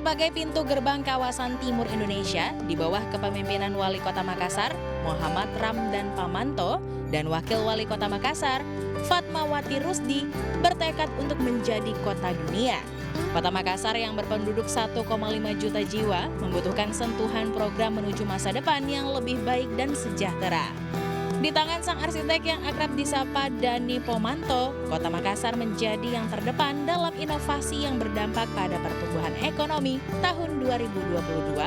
sebagai pintu gerbang kawasan timur Indonesia di bawah kepemimpinan Wali Kota Makassar, Muhammad Ramdan Pamanto, dan Wakil Wali Kota Makassar, Fatmawati Rusdi, bertekad untuk menjadi kota dunia. Kota Makassar yang berpenduduk 1,5 juta jiwa membutuhkan sentuhan program menuju masa depan yang lebih baik dan sejahtera. Di tangan sang arsitek yang akrab disapa Dani Pomanto, Kota Makassar menjadi yang terdepan dalam inovasi yang berdampak pada pertumbuhan ekonomi tahun 2022,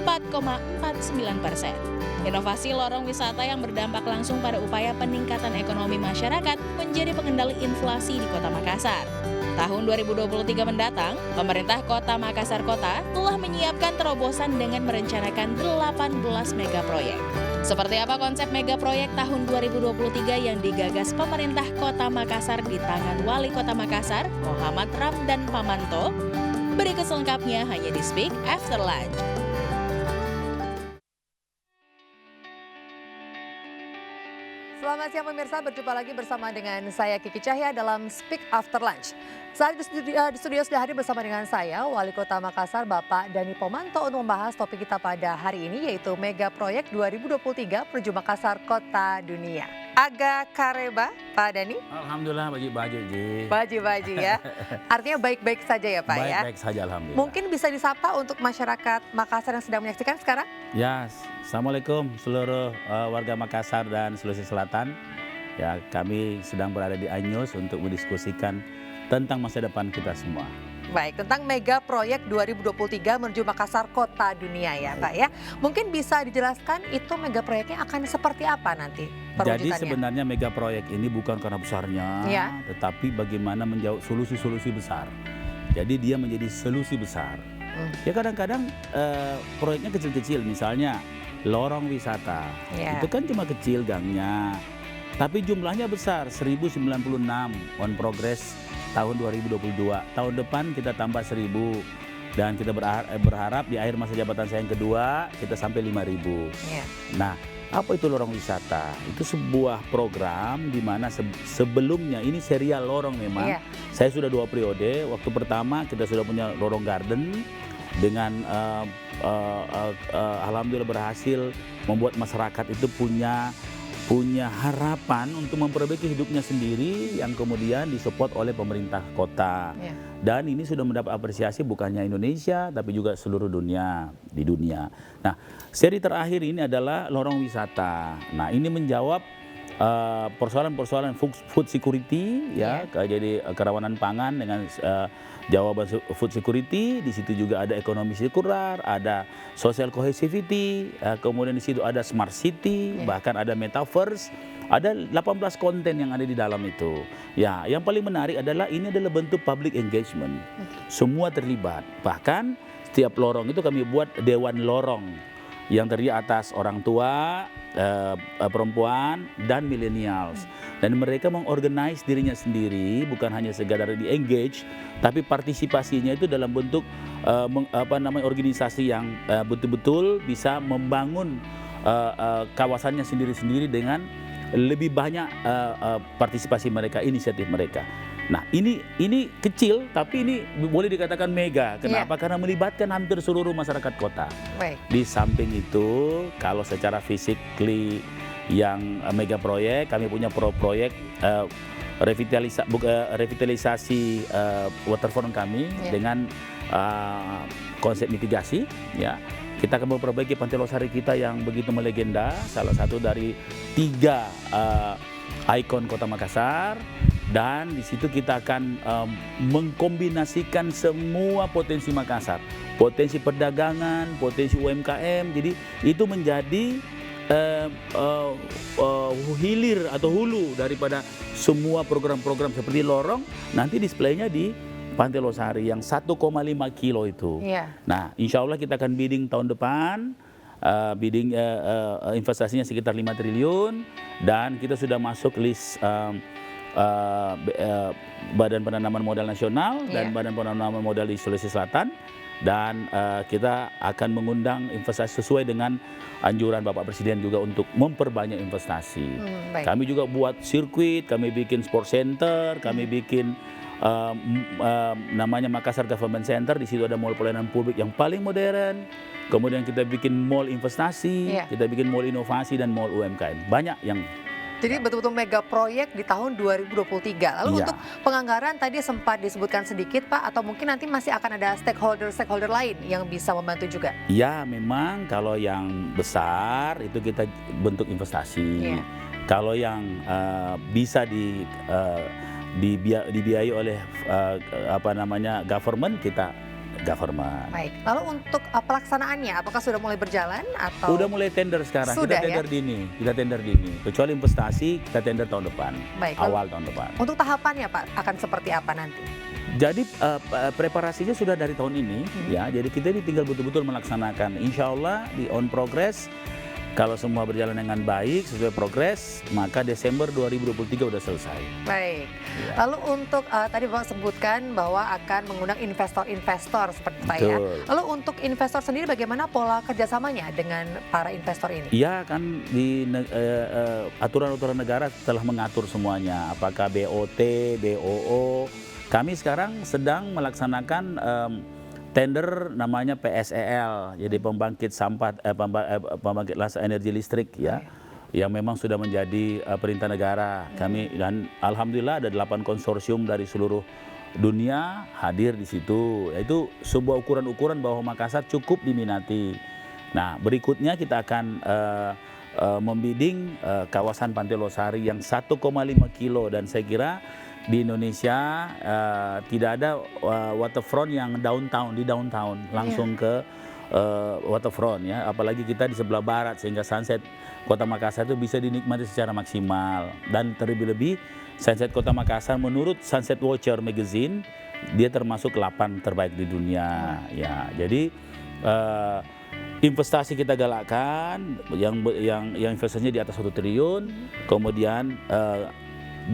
4,49%. Inovasi lorong wisata yang berdampak langsung pada upaya peningkatan ekonomi masyarakat menjadi pengendali inflasi di Kota Makassar. Tahun 2023 mendatang, pemerintah Kota Makassar Kota telah menyiapkan terobosan dengan merencanakan 18 mega proyek. Seperti apa konsep mega proyek tahun 2023 yang digagas pemerintah Kota Makassar di tangan Wali Kota Makassar, Muhammad Ramdan Pamanto? Berikut selengkapnya hanya di Speak After Lunch. Selamat siang pemirsa, berjumpa lagi bersama dengan saya Kiki Cahya dalam Speak After Lunch. Saat di studio sudah hadir bersama dengan saya, Wali Kota Makassar Bapak Dani Pomanto untuk membahas topik kita pada hari ini yaitu Mega Proyek 2023 Menuju Makassar Kota Dunia. Agak kareba Pak Dani? Alhamdulillah baju-baju Ji. Baju-baju ya, artinya baik-baik saja ya Pak ya? Baik-baik saja alhamdulillah. Mungkin bisa disapa untuk masyarakat Makassar yang sedang menyaksikan sekarang? Ya, Assalamualaikum seluruh warga Makassar dan Sulawesi Selatan. Ya, kami sedang berada di Anyus untuk mendiskusikan tentang masa depan kita semua. Baik, tentang Mega Proyek 2023 menuju Makassar Kota Dunia ya Pak ya. Mungkin bisa dijelaskan itu mega proyeknya akan seperti apa nanti perwujudannya? Jadi sebenarnya mega proyek ini bukan karena besarnya, ya, tetapi bagaimana menjawab solusi-solusi besar. Jadi dia menjadi solusi besar. Ya kadang-kadang proyeknya kecil-kecil, misalnya lorong wisata. ya, Itu kan cuma kecil gangnya. Tapi jumlahnya besar, 1096 on progress tahun 2022. Tahun depan kita tambah 1000 dan kita berharap di akhir masa jabatan saya yang kedua kita sampai 5000. ya. Nah, apa itu lorong wisata? Itu sebuah program di mana sebelumnya ini serial lorong memang. Iya. Saya sudah 2 periode. Waktu pertama kita sudah punya lorong garden dengan alhamdulillah berhasil membuat masyarakat itu punya harapan untuk memperbaiki hidupnya sendiri yang kemudian disupport oleh pemerintah kota. Ya. Dan ini sudah mendapat apresiasi bukannya Indonesia tapi juga seluruh dunia di dunia. Nah, seri terakhir ini adalah lorong wisata. Nah, ini menjawab persoalan-persoalan food security ya, jadi kerawanan pangan dengan jawaban food security. Di situ juga ada ekonomi sirkular, ada social cohesivity, kemudian di situ ada smart city, bahkan ada metaverse, ada 18 konten yang ada di dalam itu. Ya, yang paling menarik adalah ini adalah bentuk public engagement. Semua terlibat. Bahkan setiap lorong itu kami buat dewan lorong yang terdiri atas orang tua, perempuan dan millennials, dan mereka mengorganize dirinya sendiri, bukan hanya sekadar di engage, tapi partisipasinya itu dalam bentuk organisasi yang betul-betul bisa membangun kawasannya sendiri-sendiri dengan lebih banyak partisipasi mereka, inisiatif mereka. Nah, ini kecil tapi ini boleh dikatakan mega. Kenapa? Karena melibatkan hampir seluruh masyarakat kota. Baik. Di samping itu, kalau secara physically yang mega proyek, kami punya proyek revitalisasi waterfront kami dengan konsep mitigasi. Ya, kita akan memperbaiki Pantai Losari kita yang begitu melegenda, salah satu dari 3 ikon Kota Makassar. Dan di situ kita akan mengkombinasikan semua potensi Makassar, potensi perdagangan, potensi UMKM. Jadi itu menjadi hilir atau hulu daripada semua program-program seperti lorong. Nanti displaynya di Pantai Losari yang 1,5 kilo itu. Ya. Nah, insya Allah kita akan bidding tahun depan. Bidding investasinya sekitar 5 triliun dan kita sudah masuk list Badan Penanaman Modal Nasional dan Badan Penanaman Modal di Sulawesi Selatan, dan kita akan mengundang investasi sesuai dengan anjuran Bapak Presiden juga untuk memperbanyak investasi. Kami juga buat sirkuit, kami bikin sport center, kami bikin namanya Makassar Government Center. Di situ ada mall pelayanan publik yang paling modern. Kemudian kita bikin mall investasi, Iya. kita bikin mall inovasi dan mall UMKM. Banyak yang Jadi betul-betul mega proyek di tahun 2023. Lalu Iya. untuk penganggaran tadi sempat disebutkan sedikit Pak, atau mungkin nanti masih akan ada stakeholder lain yang bisa membantu juga? ya memang kalau yang besar itu kita bentuk investasi. Iya. Kalau yang bisa dibiayai oleh government, kita government. Baik, lalu untuk pelaksanaannya apakah sudah mulai berjalan atau? Udah mulai tender sekarang, Sudah, kita tender dini, Kecuali investasi, kita tender tahun depan, Baik, lalu awal tahun depan. untuk tahapannya Pak akan seperti apa nanti? Jadi preparasinya sudah dari tahun ini, ya. Jadi kita ini tinggal betul-betul melaksanakan. Insya Allah di on progress. Kalau semua berjalan dengan baik, sesuai progres, maka Desember 2023 udah selesai. Baik, Ya. lalu untuk tadi Bapak sebutkan bahwa akan mengundang investor-investor seperti Pak ya. Betul. Lalu untuk investor sendiri bagaimana pola kerjasamanya dengan para investor ini? Iya kan di aturan-aturan negara telah mengatur semuanya. Apakah BOT, BOO. Kami sekarang sedang melaksanakan tender namanya PSEL, jadi pembangkit pembangkit energi listrik ya, yang memang sudah menjadi perintah negara. Kami dan alhamdulillah ada 8 konsorsium dari seluruh dunia hadir di situ. Itu sebuah ukuran-ukuran bahwa Makassar cukup diminati. Nah, berikutnya kita akan membidding kawasan Pantai Losari yang 1,5 kilo, dan saya kira di Indonesia tidak ada waterfront yang di downtown langsung ke waterfront ya, apalagi kita di sebelah barat sehingga sunset Kota Makassar itu bisa dinikmati secara maksimal. Dan terlebih-lebih sunset Kota Makassar menurut Sunset Watcher Magazine dia termasuk 8 terbaik di dunia ya. Jadi investasi kita galakkan yang investasinya di atas 1 triliun, kemudian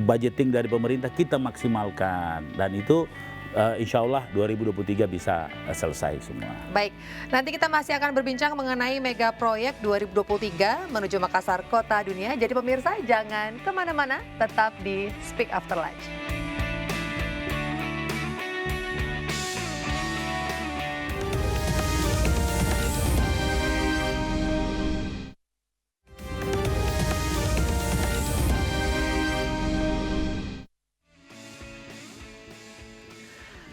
budgeting dari pemerintah kita maksimalkan, dan itu insya Allah 2023 bisa selesai semua. Baik, nanti kita masih akan berbincang mengenai mega proyek 2023 menuju Makassar Kota Dunia. Jadi pemirsa jangan kemana-mana, tetap di Speak After Lunch.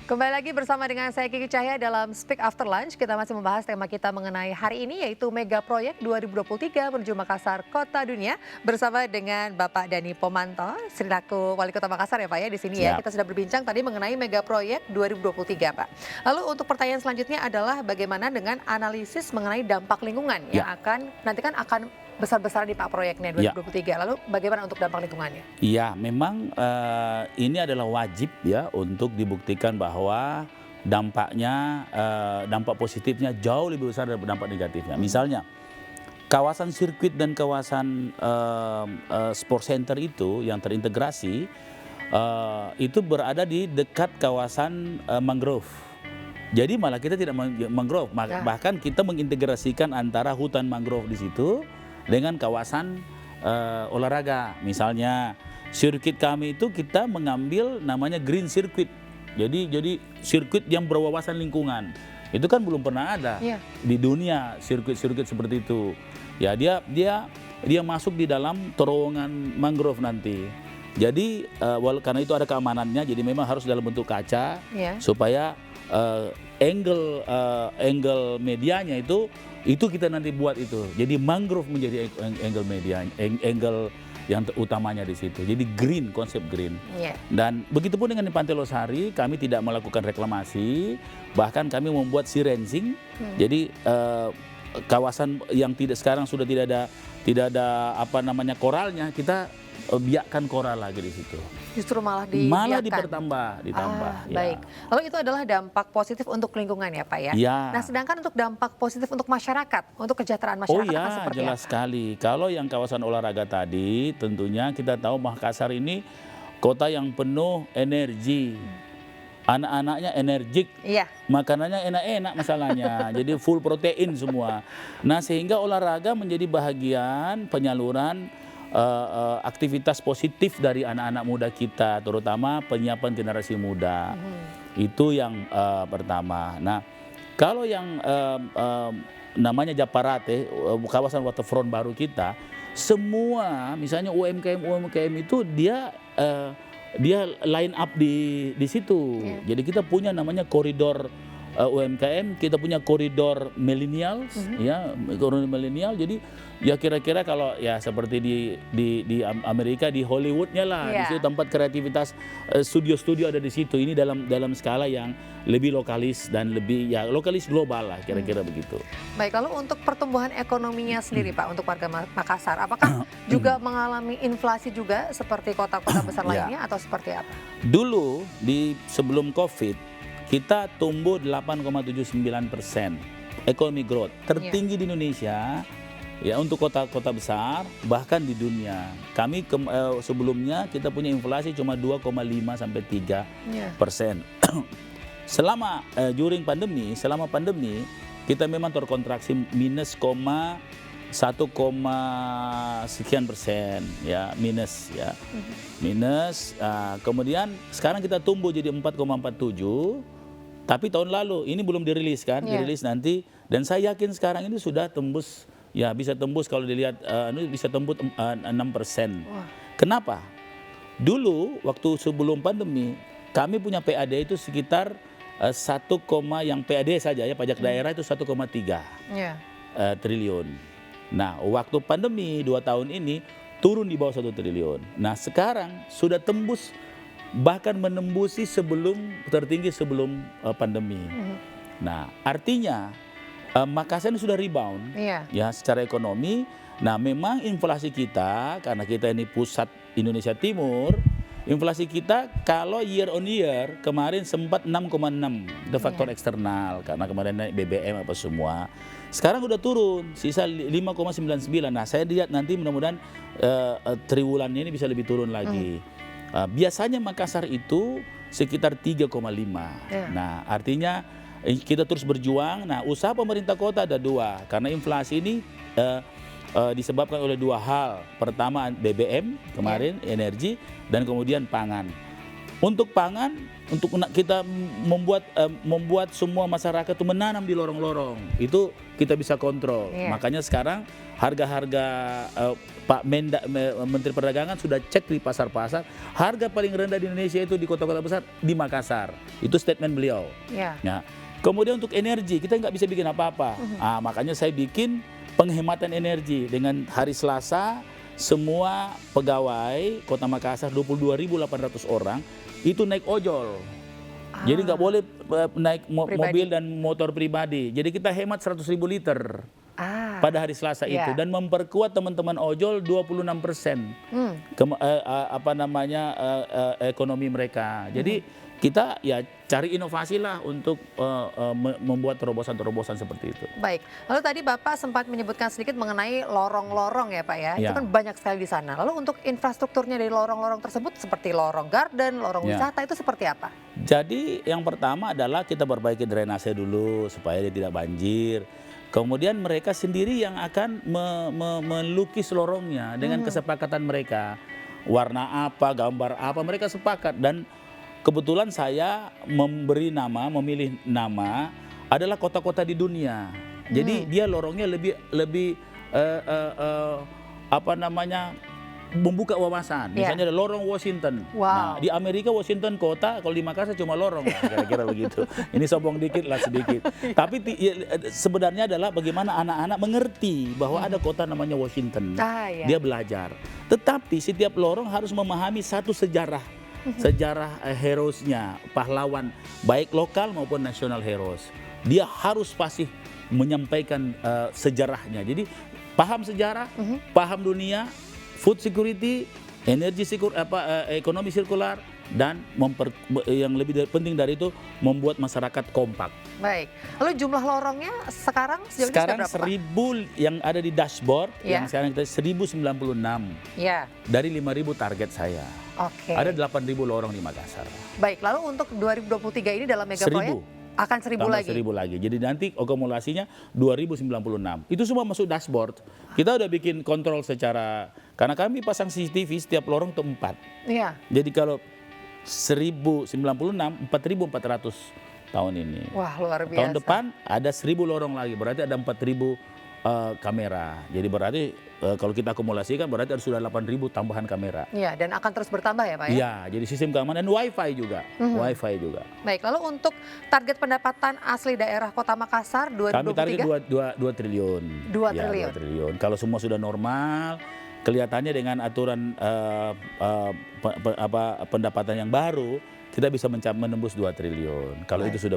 Kembali lagi bersama dengan saya Kiki Cahya dalam Speak After Lunch. Kita masih membahas tema kita mengenai hari ini yaitu Mega Proyek 2023 menuju Makassar Kota Dunia bersama dengan Bapak Dani Pomanto, selaku Wali Kota Makassar ya Pak ya di sini ya. Siap. Kita sudah berbincang tadi mengenai Mega Proyek 2023 Pak. Lalu untuk pertanyaan selanjutnya adalah bagaimana dengan analisis mengenai dampak lingkungan yang nanti kan akan besar-besaran di Pak proyeknya 2023. Lalu bagaimana untuk dampak lingkungannya? Iya, memang ini adalah wajib ya untuk dibuktikan bahwa dampaknya, dampak positifnya jauh lebih besar dari dampak negatifnya. Misalnya kawasan sirkuit dan kawasan sport center itu yang terintegrasi itu berada di dekat kawasan mangrove. Jadi malah kita tidak mangrove, bahkan kita mengintegrasikan antara hutan mangrove di situ dengan kawasan olahraga. Misalnya sirkuit kami itu kita mengambil namanya green circuit. Jadi sirkuit yang berwawasan lingkungan. Itu kan belum pernah ada di dunia sirkuit-sirkuit seperti itu. Ya dia masuk di dalam terowongan mangrove nanti. Jadi karena itu ada keamanannya, jadi memang harus dalam bentuk kaca supaya angle medianya itu kita nanti buat itu. Jadi mangrove menjadi angle media, angle yang utamanya di situ. Jadi green, konsep green. Dan begitu pun dengan di Pantai Losari, kami tidak melakukan reklamasi, bahkan kami membuat sea rensing. Jadi kawasan yang sekarang sudah tidak ada koralnya, kita biarkan koral lagi di situ. Justru malah ditambah. Baik. Lalu itu adalah dampak positif untuk lingkungan ya Pak ya? Nah sedangkan untuk dampak positif untuk masyarakat, untuk kesejahteraan masyarakat akan seperti jelas sekali. Kalau yang kawasan olahraga tadi, tentunya kita tahu Makassar ini kota yang penuh energi. Anak-anaknya energik, makanannya enak-enak masalahnya, jadi full protein semua. Nah sehingga olahraga menjadi bahagian penyaluran aktivitas positif dari anak-anak muda kita, terutama penyiapan generasi muda. Itu yang pertama. Nah, kalau yang namanya Japarate, kawasan waterfront baru kita, semua misalnya UMKM itu dia line up di situ. Jadi kita punya namanya koridor UMKM, kita punya koridor millennials, ya koridor milenial. Jadi ya kira-kira kalau ya seperti di Amerika, di Hollywoodnya lah, di situ tempat kreativitas, studio-studio ada di situ. Ini dalam skala yang lebih lokalis dan lebih ya lokalis global lah, kira-kira begitu. Baik, lalu untuk pertumbuhan ekonominya sendiri Pak, untuk warga Makassar, apakah juga mengalami inflasi juga seperti kota-kota besar lainnya atau seperti apa? Dulu sebelum COVID kita tumbuh 8,79% ekonomi growth, tertinggi di Indonesia ya untuk kota-kota besar, bahkan di dunia. Kami sebelumnya kita punya inflasi cuma 2,5 sampai 3%. Selama selama pandemi kita memang terkontraksi minus 1, sekian persen ya, minus ya. Minus, kemudian sekarang kita tumbuh jadi 4,47. Tapi tahun lalu ini belum dirilis kan, dirilis nanti, dan saya yakin sekarang ini sudah tembus, ya bisa tembus kalau dilihat ini bisa tembus 6%. Kenapa? Dulu waktu sebelum pandemi kami punya PAD itu sekitar 1, yang PAD saja ya, pajak daerah itu 1,3 triliun. Nah, waktu pandemi 2 tahun ini turun di bawah 1 triliun. Nah, sekarang sudah tembus, bahkan menembusi tertinggi sebelum pandemi. Nah, artinya Makassar ini sudah rebound ya secara ekonomi. Nah, memang inflasi kita, karena kita ini pusat Indonesia Timur, inflasi kita kalau year on year kemarin sempat 6,6, itu faktor eksternal karena kemarin naik BBM apa semua. Sekarang udah turun, sisa 5,99. Nah, saya lihat nanti mudah-mudahan triwulannya ini bisa lebih turun lagi. Biasanya Makassar itu sekitar 3,5. Nah, artinya kita terus berjuang. Nah, usaha pemerintah kota ada 2, karena inflasi ini disebabkan oleh 2 hal. Pertama BBM kemarin, energi, dan kemudian pangan. Untuk pangan, untuk kita membuat semua masyarakat itu menanam di lorong-lorong, itu kita bisa kontrol. Makanya sekarang harga-harga Pak Menteri Perdagangan sudah cek di pasar-pasar, harga paling rendah di Indonesia itu di kota-kota besar di Makassar. Itu statement beliau. Nah, kemudian untuk energi kita nggak bisa bikin apa-apa. Makanya saya bikin penghematan energi dengan hari Selasa semua pegawai Kota Makassar 22.800 orang itu naik ojol. Jadi nggak boleh naik mobil dan motor pribadi. Jadi kita hemat 100.000 liter pada hari Selasa itu, dan memperkuat teman-teman ojol 26% ekonomi mereka. Jadi kita ya cari inovasi lah untuk membuat terobosan-terobosan seperti itu. Baik, lalu tadi Bapak sempat menyebutkan sedikit mengenai lorong-lorong ya Pak ya, itu kan banyak sekali di sana. Lalu untuk infrastrukturnya dari lorong-lorong tersebut seperti lorong garden, lorong wisata itu seperti apa? Jadi yang pertama adalah kita perbaiki drainase dulu supaya dia tidak banjir. Kemudian mereka sendiri yang akan melukis lorongnya dengan kesepakatan mereka. Warna apa, gambar apa, mereka sepakat. Dan kebetulan saya memilih nama adalah kota-kota di dunia. Jadi dia lorongnya lebih membuka wawasan. Misalnya ada lorong Washington. Nah, di Amerika Washington kota, kalau di Makassar cuma lorong lah, kira-kira begitu. Ini sombong dikit lah sedikit. Tapi sebenarnya adalah bagaimana anak-anak mengerti bahwa ada kota namanya Washington. Dia belajar. Tetapi setiap lorong harus memahami satu sejarah heroesnya, pahlawan baik lokal maupun national heroes. Dia harus pasti menyampaikan sejarahnya. Jadi paham sejarah, paham dunia, food security, ekonomi sirkular, dan yang lebih penting dari itu membuat masyarakat kompak. Baik, lalu jumlah lorongnya sekarang sejauh ini sekarang sudah berapa? 1.000 yang ada di dashboard, yang sekarang kita 1.096 dari 5.000 target saya. Ada 8.000 lorong di Makassar. Baik, lalu untuk 2023 ini dalam mega proyek? Akan 1.000 tambah lagi. 1.000 lagi. Jadi nanti akumulasinya 2096. Itu semua masuk dashboard. Kita udah bikin kontrol secara, karena kami pasang CCTV setiap lorong tuh 4. Iya. Jadi kalau 1096, 4.400 tahun ini. Wah, luar biasa. Tahun depan ada 1.000 lorong lagi, berarti ada 4.000 kamera. Jadi berarti kalau kita akumulasikan berarti ada sudah 8.000 tambahan kamera. Iya, dan akan terus bertambah ya Pak ya? Iya, jadi sistem keamanan dan wifi juga. Wifi juga. Baik, lalu untuk target pendapatan asli daerah Kota Makassar 2023? Kami target 2 triliun. 2 Ya, triliun. 2 triliun. Kalau semua sudah normal, kelihatannya dengan aturan pendapatan yang baru, kita bisa menembus 2 triliun. Kalau Baik. itu sudah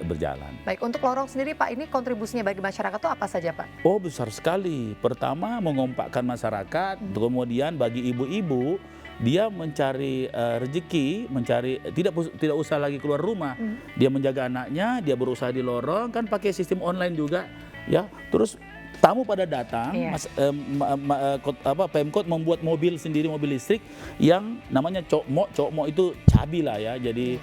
berjalan. Baik, untuk lorong sendiri Pak, ini kontribusinya bagi masyarakat itu apa saja Pak? Oh, besar sekali. Pertama, mengompakkan masyarakat, kemudian bagi ibu-ibu dia mencari rezeki, tidak usah lagi keluar rumah. Dia menjaga anaknya, dia berusaha di lorong, kan pakai sistem online juga, ya. Terus tamu pada datang, Iya. Pemkot membuat mobil sendiri, mobil listrik yang namanya Cokmo itu cabi lah ya, jadi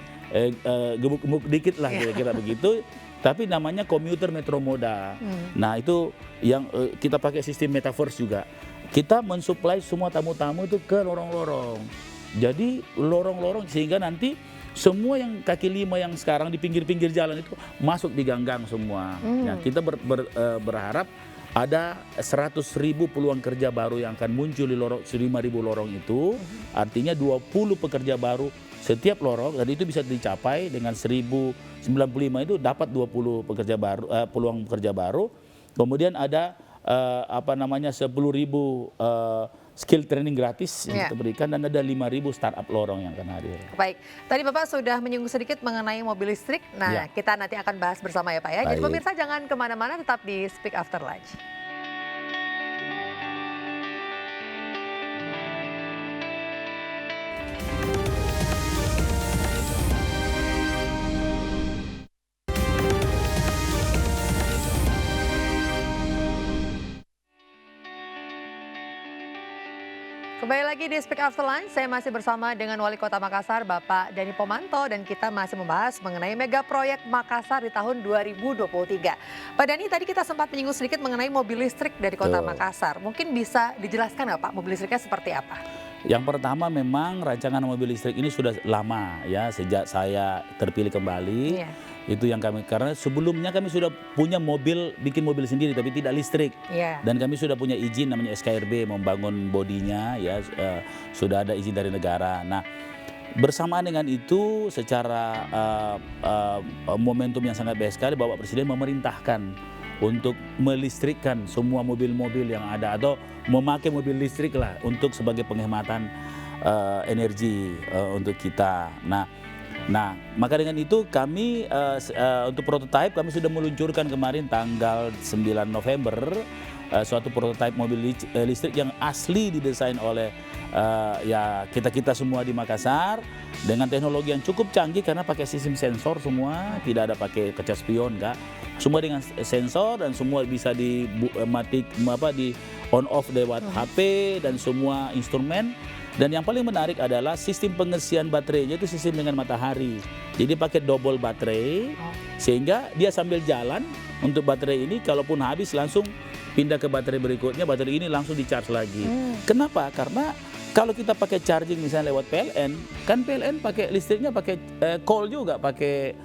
gemuk-gemuk dikit lah kira-kira begitu. Tapi namanya komuter Metro Moda. Nah itu yang kita pakai sistem metaverse juga. Kita mensuplai semua tamu-tamu itu ke lorong-lorong. Jadi lorong-lorong sehingga nanti semua yang kaki lima yang sekarang di pinggir-pinggir jalan itu masuk di ganggang semua. Nah, kita berharap ada 100.000 peluang kerja baru yang akan muncul di lorong 5.000 lorong itu. Artinya 20 pekerja baru setiap lorong, dan itu bisa dicapai dengan 1.095 itu dapat 20 pekerja baru, peluang pekerja baru. Kemudian ada 10.000 skill training gratis yang kita berikan, dan ada 5.000 startup lorong yang akan hadir. Baik, tadi Bapak sudah menyinggung sedikit mengenai mobil listrik. Nah, kita nanti akan bahas bersama ya Pak ya. Jadi Baik. pemirsa jangan kemana-mana, tetap di Speak After Lunch. Kembali lagi di Speak After Lunch, saya masih bersama dengan Wali Kota Makassar, Bapak Dani Pomanto, dan kita masih membahas mengenai mega proyek Makassar di tahun 2023. Pak Dani, tadi kita sempat menyinggung sedikit mengenai mobil listrik dari Kota Makassar. Mungkin bisa dijelaskan nggak Pak, mobil listriknya seperti apa? Yang pertama memang rancangan mobil listrik ini sudah lama ya, sejak saya terpilih kembali. Iya. Itu yang kami, karena sebelumnya kami sudah punya bikin mobil sendiri tapi tidak listrik. Iya. Dan kami sudah punya izin namanya SKRB membangun bodinya ya, sudah ada izin dari negara. Nah, bersamaan dengan itu secara momentum yang sangat baik sekali, Bapak Presiden memerintahkan untuk melistrikkan semua mobil-mobil yang ada, atau memakai mobil listrik lah untuk sebagai penghematan energi untuk kita. Nah, maka dengan itu kami untuk prototipe kami sudah meluncurkan kemarin tanggal 9 November suatu prototipe mobil listrik yang asli didesain oleh ya kita semua di Makassar dengan teknologi yang cukup canggih karena pakai sistem sensor semua, tidak ada pakai kaca spion enggak. Semua dengan sensor dan semua bisa di on off lewat HP dan semua instrumen. Dan yang paling menarik adalah sistem pengisian baterainya itu sistem dengan matahari. Jadi pakai double baterai sehingga dia sambil jalan untuk baterai ini kalaupun habis langsung pindah ke baterai berikutnya, baterai ini langsung di-charge lagi. Kenapa? Karena kalau kita pakai charging misalnya lewat PLN, kan PLN pakai listriknya pakai coal juga, pakai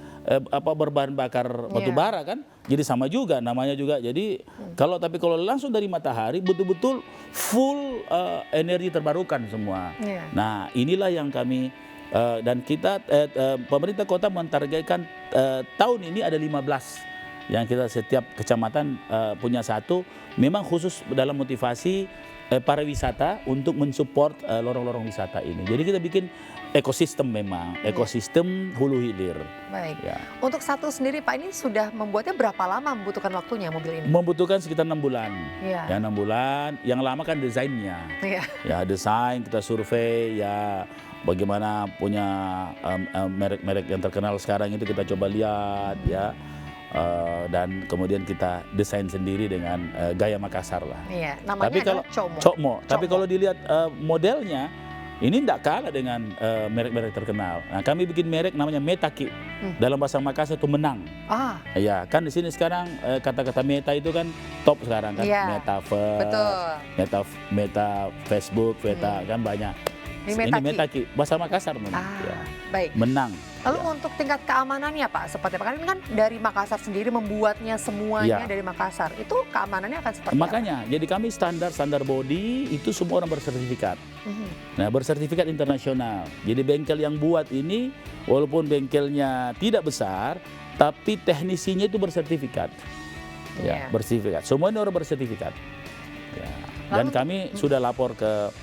berbahan bakar batu bara kan. Jadi sama juga namanya juga. Jadi kalau langsung dari matahari betul-betul full energi terbarukan semua. Nah, inilah yang kami dan kita pemerintah kota mentargetkan tahun ini ada 15 yang kita setiap kecamatan punya satu, memang khusus dalam motivasi pariwisata untuk mensupport lorong-lorong wisata ini. Jadi kita bikin ekosistem, memang ekosistem hulu hilir. Baik. Ya. Untuk satu sendiri Pak, ini sudah membuatnya berapa lama membutuhkan waktunya mobil ini? Membutuhkan sekitar 6 bulan. Iya. Ya, 6 bulan. Yang lama kan desainnya. Iya. Ya, desain, kita survei, ya bagaimana punya merek-merek yang terkenal sekarang itu kita coba lihat ya. Dan kemudian kita desain sendiri dengan gaya Makassar lah. Iya, namanya Tapi kalau adalah Cokmo. Tapi kalau dilihat modelnya ini tidak kalah dengan merek-merek terkenal. Nah, kami bikin merek namanya Metaki. Dalam bahasa Makassar itu menang. Ya, kan di sini sekarang kata-kata meta itu kan top sekarang kan. Iya, Metaverse, betul. meta Facebook, meta kan banyak. Ini Metaki, bahasa Makassar memang. Ya. Baik. Menang. Lalu Ya. untuk tingkat keamanannya Pak, seperti apa? Kan dari Makassar sendiri membuatnya semuanya Ya. dari Makassar. Itu keamanannya akan seperti Makanya, jadi kami standar body itu semua orang bersertifikat. Nah, bersertifikat internasional. Jadi bengkel yang buat ini, walaupun bengkelnya tidak besar, tapi teknisinya itu bersertifikat. Ya, bersertifikat. Semua ini orang bersertifikat. Ya. Dan kami sudah lapor ke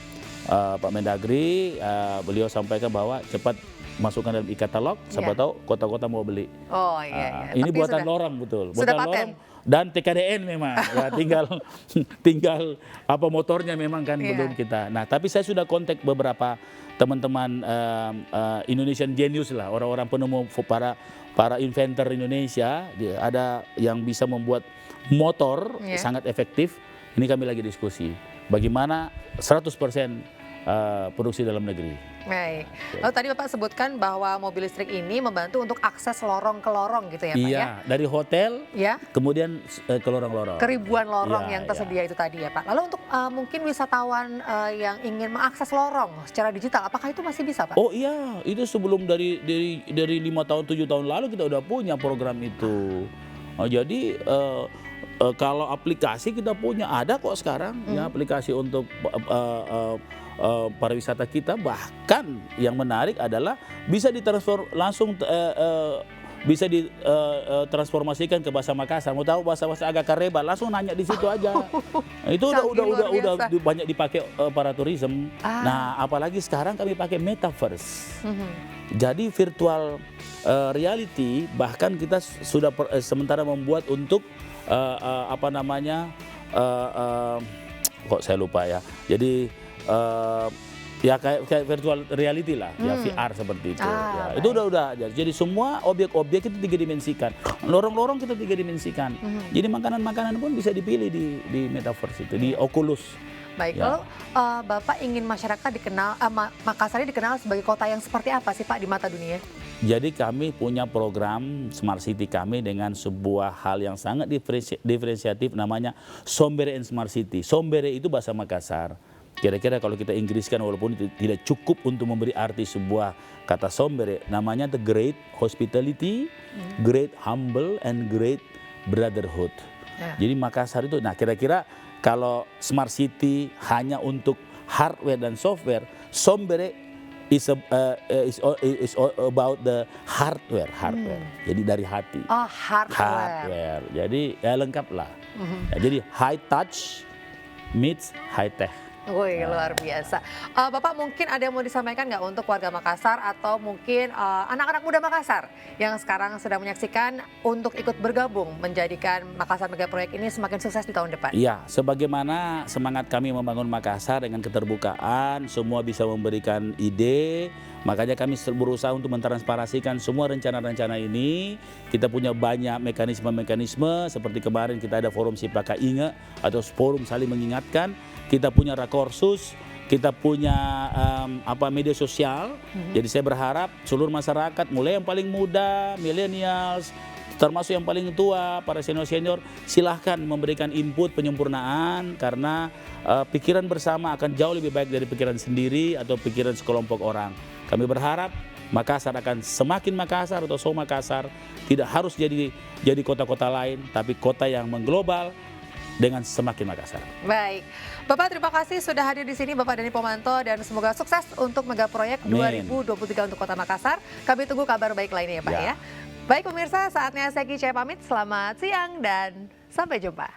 Pak Mendagri, beliau sampaikan bahwa cepat masukkan dalam e-katalog, siapa tahu kota-kota mau beli. Oh iya. Ini Tapi buatan lorong betul. Sudah Buatan paten. lorong dan TKDN memang. Ya, tinggal apa motornya memang kan belum kita. Nah, tapi saya sudah kontak beberapa teman-teman Indonesian Genius lah, orang-orang penemu para inventor Indonesia. Ada yang bisa membuat motor sangat efektif. Ini kami lagi diskusi. Bagaimana 100% produksi dalam negeri. Baik. Lalu tadi Bapak sebutkan bahwa mobil listrik ini membantu untuk akses lorong ke lorong gitu ya Pak ya? Iya, dari hotel kemudian ke lorong-lorong. Keribuan lorong yang tersedia itu tadi ya Pak. Lalu untuk mungkin wisatawan yang ingin mengakses lorong secara digital, apakah itu masih bisa Pak? Oh iya, itu sebelum dari 5 tahun 7 tahun lalu kita udah punya program itu. Jadi kalau aplikasi kita punya, ada kok sekarang ya aplikasi untuk pariwisata kita. Bahkan yang menarik adalah bisa bisa ditransformasikan ke bahasa Makassar. Mau tahu bahasa-bahasa agak kareba, langsung nanya di situ aja. Itu udah banyak dipakai para turism. Nah, apalagi sekarang kami pakai metaverse. Jadi virtual reality, bahkan kita sudah sementara membuat untuk kok saya lupa ya. Jadi ya kayak virtual reality lah, ya VR seperti itu. Ya, itu udah. Jadi semua objek-objek itu 3 dimensikan, lorong-lorong kita 3 dimensikan. Jadi makanan-makanan pun bisa dipilih di metaverse itu, di Oculus. Baik, lalu Bapak ingin masyarakat dikenal, Makassar ini dikenal sebagai kota yang seperti apa sih Pak di mata dunia? Jadi kami punya program Smart City kami dengan sebuah hal yang sangat diferensiatif, namanya Sombere and Smart City. Sombere itu bahasa Makassar. Kira-kira kalau kita Inggriskan, walaupun itu tidak cukup untuk memberi arti sebuah kata Sombere, namanya the great hospitality, great humble, and great brotherhood. Jadi Makassar itu, nah kira-kira kalau Smart City hanya untuk hardware dan software, Sombere is about the hardware. Jadi dari hati. Hardware. Jadi ya lengkap lah. Jadi high touch meets high tech. Wih, luar biasa. Bapak mungkin ada yang mau disampaikan nggak untuk warga Makassar atau mungkin anak-anak muda Makassar yang sekarang sedang menyaksikan untuk ikut bergabung menjadikan Makassar Mega Proyek ini semakin sukses di tahun depan? Iya, sebagaimana semangat kami membangun Makassar dengan keterbukaan, semua bisa memberikan ide, makanya kami berusaha untuk mentransparasikan semua rencana-rencana ini. Kita punya banyak mekanisme-mekanisme, seperti kemarin kita ada forum Sipaka Inge atau forum saling mengingatkan. Kita punya rakorsus, kita punya media sosial. Jadi saya berharap seluruh masyarakat, mulai yang paling muda, millennials, termasuk yang paling tua, para senior-senior, silahkan memberikan input penyempurnaan, karena pikiran bersama akan jauh lebih baik dari pikiran sendiri atau pikiran sekelompok orang. Kami berharap Makassar akan semakin Makassar atau so Makassar, tidak harus jadi kota-kota lain, tapi kota yang mengglobal dengan semakin Makassar. Baik, Bapak terima kasih sudah hadir di sini, Bapak Dani Pomanto, dan semoga sukses untuk Mega Proyek 2023 untuk Kota Makassar. Kami tunggu kabar baik lainnya ya Pak ya. Baik pemirsa, saatnya saya Ki Cahaya pamit, selamat siang dan sampai jumpa.